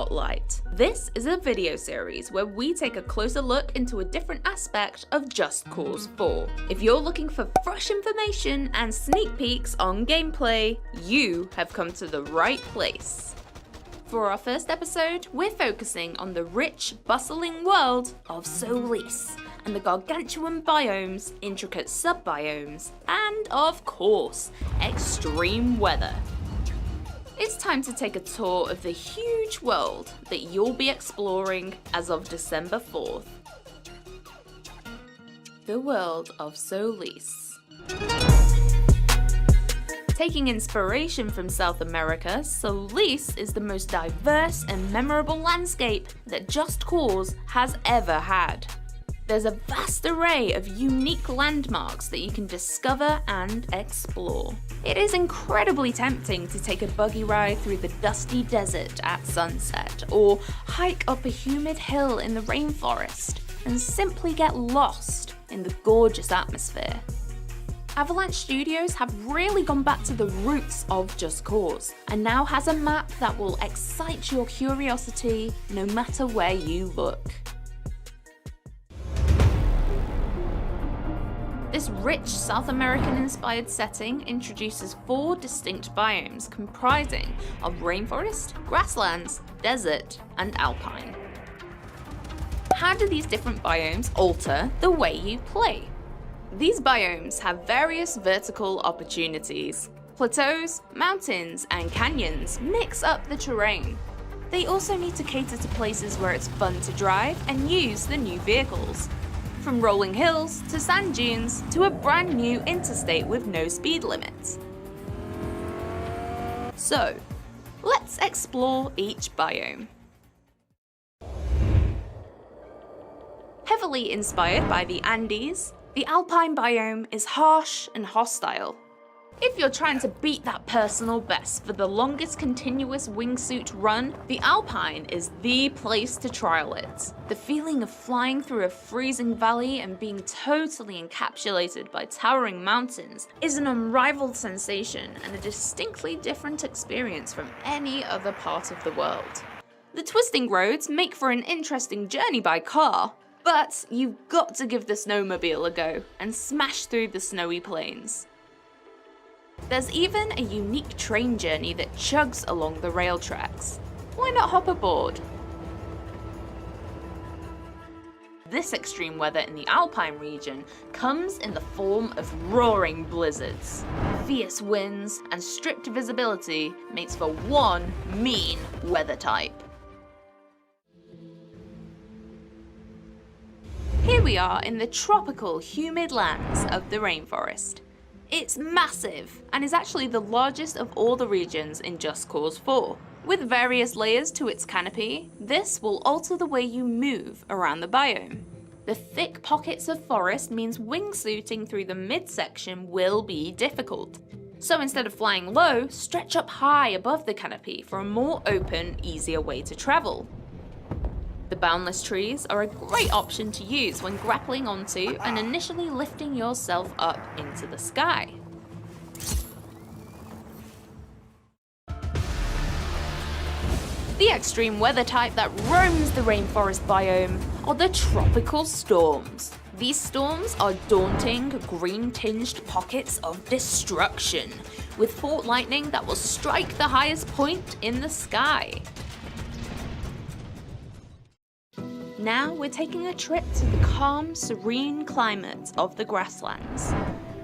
Spotlight. This is a video series where we take a closer look into a different aspect of Just Cause 4. If you're looking for fresh information and sneak peeks on gameplay, you have come to the right place. For our first episode, we're focusing on the rich, bustling world of Solis, and the gargantuan biomes, intricate sub-biomes, and of course, extreme weather. It's time to take a tour of the huge world that you'll be exploring as of December 4th. The world of Solis. Taking inspiration from South America, Solis is the most diverse and memorable landscape that Just Cause has ever had. There's a vast array of unique landmarks that you can discover and explore. It is incredibly tempting to take a buggy ride through the dusty desert at sunset, or hike up a humid hill in the rainforest, and simply get lost in the gorgeous atmosphere. Avalanche Studios have really gone back to the roots of Just Cause, and now has a map that will excite your curiosity no matter where you look. This rich South American-inspired setting introduces 4 distinct biomes comprising of rainforest, grasslands, desert, and alpine. How do these different biomes alter the way you play? These biomes have various vertical opportunities. Plateaus, mountains, and canyons mix up the terrain. They also need to cater to places where it's fun to drive and use the new vehicles. From rolling hills to sand dunes to a brand new interstate with no speed limits. So, let's explore each biome. Heavily inspired by the Andes, the alpine biome is harsh and hostile. If you're trying to beat that personal best for the longest continuous wingsuit run, the alpine is the place to trial it. The feeling of flying through a freezing valley and being totally encapsulated by towering mountains is an unrivaled sensation and a distinctly different experience from any other part of the world. The twisting roads make for an interesting journey by car, but you've got to give the snowmobile a go and smash through the snowy plains. There's even a unique train journey that chugs along the rail tracks. Why not hop aboard? This extreme weather in the alpine region comes in the form of roaring blizzards. Fierce winds and strict visibility makes for one mean weather type. Here we are in the tropical, humid lands of the rainforest. It's massive, and is actually the largest of all the regions in Just Cause 4. With various layers to its canopy, this will alter the way you move around the biome. The thick pockets of forest means wingsuiting through the midsection will be difficult. So instead of flying low, stretch up high above the canopy for a more open, easier way to travel. The boundless trees are a great option to use when grappling onto and initially lifting yourself up into the sky. The extreme weather type that roams the rainforest biome are the tropical storms. These storms are daunting, green-tinged pockets of destruction, with forked lightning that will strike the highest point in the sky. Now we're taking a trip to the calm, serene climate of the grasslands.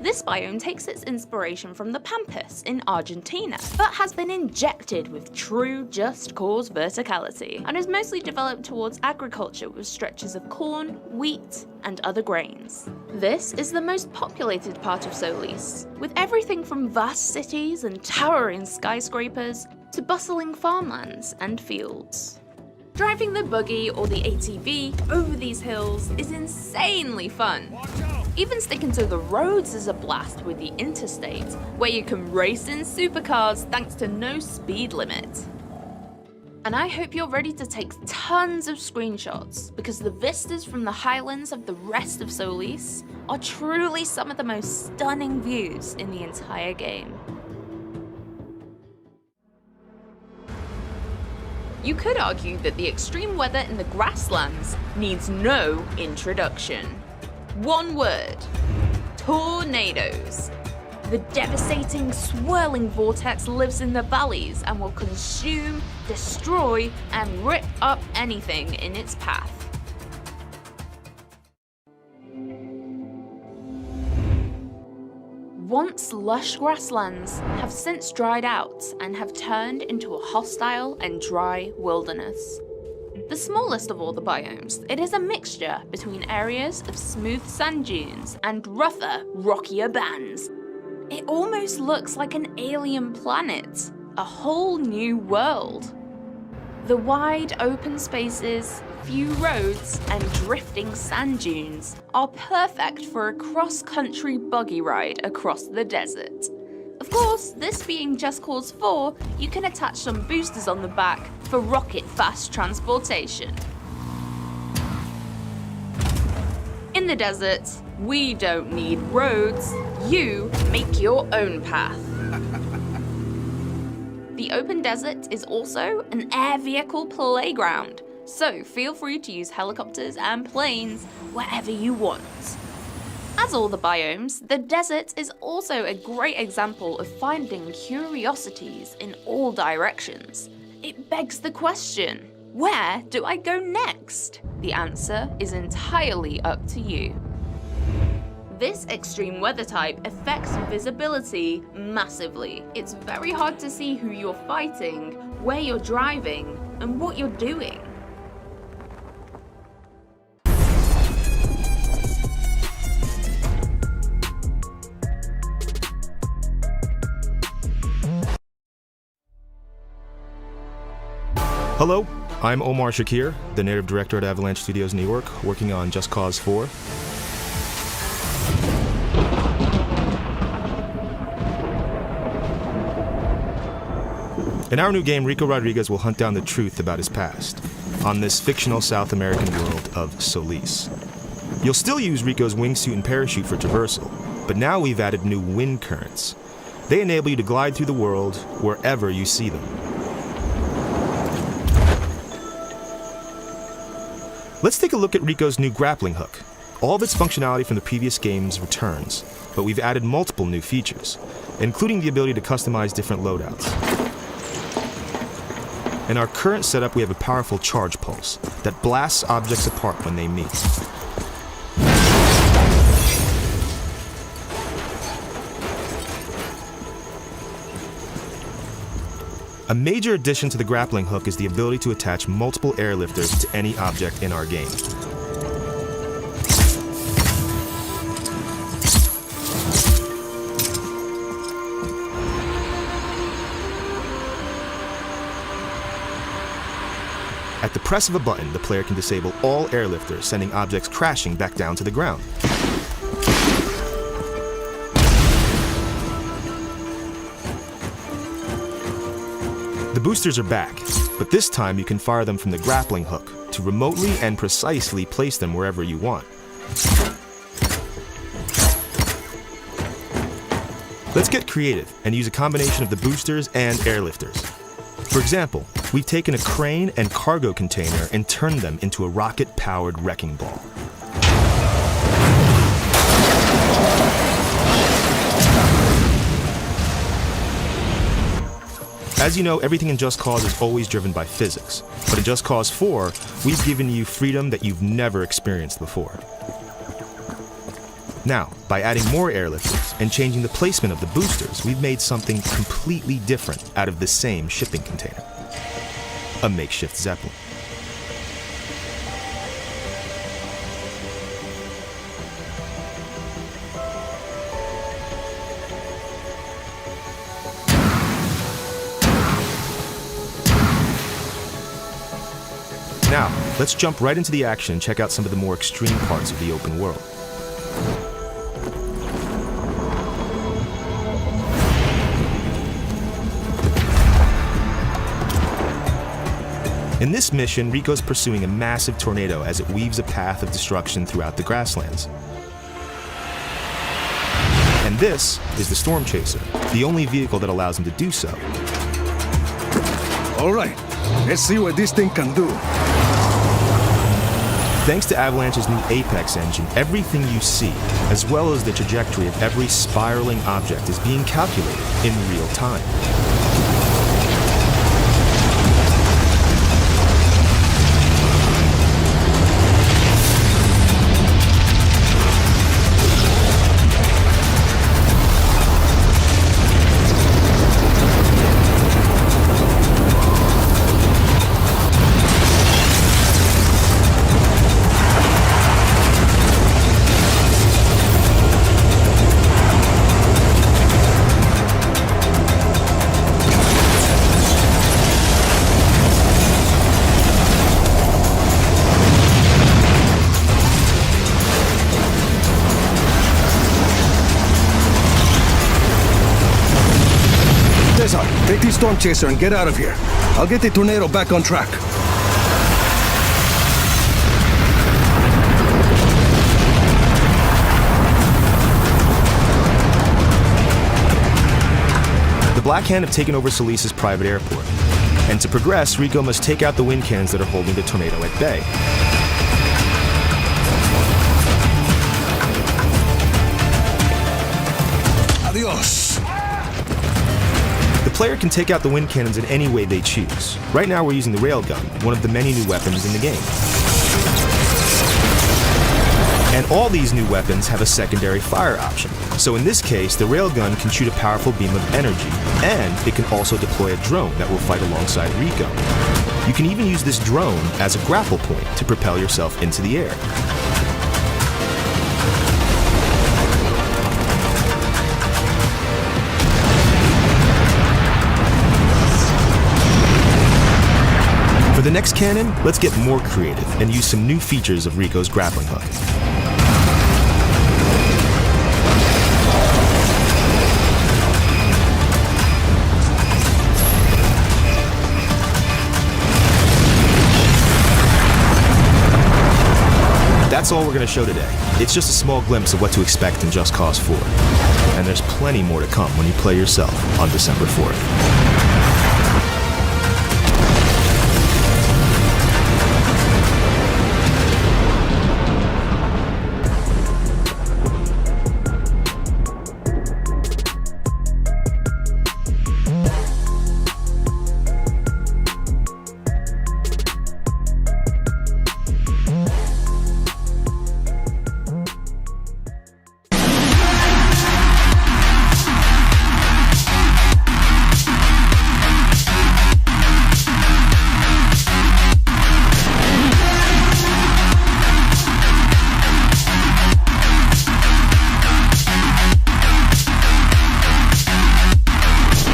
This biome takes its inspiration from the Pampas in Argentina, but has been injected with true Just Cause verticality, and is mostly developed towards agriculture with stretches of corn, wheat, and other grains. This is the most populated part of Solis, with everything from vast cities and towering skyscrapers to bustling farmlands and fields. Driving the buggy or the ATV over these hills is insanely fun. Even sticking to the roads is a blast with the interstate, where you can race in supercars thanks to no speed limit. And I hope you're ready to take tons of screenshots, because the vistas from the highlands of the rest of Solis are truly some of the most stunning views in the entire game. You could argue that the extreme weather in the grasslands needs no introduction. One word: tornadoes. The devastating, swirling vortex lives in the valleys and will consume, destroy, and rip up anything in its path. Once lush grasslands have since dried out and have turned into a hostile and dry wilderness. The smallest of all the biomes, it is a mixture between areas of smooth sand dunes and rougher, rockier bands. It almost looks like an alien planet, a whole new world. The wide open spaces, few roads, and drifting sand dunes are perfect for a cross-country buggy ride across the desert. Of course, this being Just Cause 4, you can attach some boosters on the back for rocket-fast transportation. In the desert, we don't need roads, you make your own path. The open desert is also an air vehicle playground, so feel free to use helicopters and planes wherever you want. As all the biomes, the desert is also a great example of finding curiosities in all directions. It begs the question, where do I go next? The answer is entirely up to you. This extreme weather type affects visibility massively. It's very hard to see who you're fighting, where you're driving, and what you're doing. Hello, I'm Omar Shakir, the narrative director at Avalanche Studios New York, working on Just Cause 4. In our new game, Rico Rodriguez will hunt down the truth about his past on this fictional South American world of Solis. You'll still use Rico's wingsuit and parachute for traversal, but now we've added new wind currents. They enable you to glide through the world wherever you see them. Let's take a look at Rico's new grappling hook. All of its functionality from the previous games returns, but we've added multiple new features, including the ability to customize different loadouts. In our current setup, we have a powerful charge pulse that blasts objects apart when they meet. A major addition to the grappling hook is the ability to attach multiple airlifters to any object in our game. At the press of a button, the player can disable all airlifters, sending objects crashing back down to the ground. The boosters are back, but this time you can fire them from the grappling hook to remotely and precisely place them wherever you want. Let's get creative and use a combination of the boosters and airlifters. For example, we've taken a crane and cargo container and turned them into a rocket-powered wrecking ball. As you know, everything in Just Cause is always driven by physics, but in Just Cause 4, we've given you freedom that you've never experienced before. Now, by adding more airlifters and changing the placement of the boosters, we've made something completely different out of the same shipping container. A makeshift Zeppelin. Now, let's jump right into the action and check out some of the more extreme parts of the open world. In this mission, Rico's pursuing a massive tornado as it weaves a path of destruction throughout the grasslands. And this is the Storm Chaser, the only vehicle that allows him to do so. All right, Let's see what this thing can do. Thanks to Avalanche's new Apex engine, everything you see, as well as the trajectory of every spiraling object, is being calculated in real time. Take the Storm Chaser and get out of here. I'll get the Tornado back on track. The Black Hand have taken over Solis's private airport. And to progress, Rico must take out the wind cannons that are holding the Tornado at bay. Adios. The player can take out the wind cannons in any way they choose. Right now we're using the railgun, one of the many new weapons in the game. And all these new weapons have a secondary fire option. So in this case, the railgun can shoot a powerful beam of energy, and it can also deploy a drone that will fight alongside Rico. You can even use this drone as a grapple point to propel yourself into the air. For the next cannon, let's get more creative and use some new features of Rico's grappling hook. That's all we're going to show today. It's just a small glimpse of what to expect in Just Cause 4. And there's plenty more to come when you play yourself on December 4th.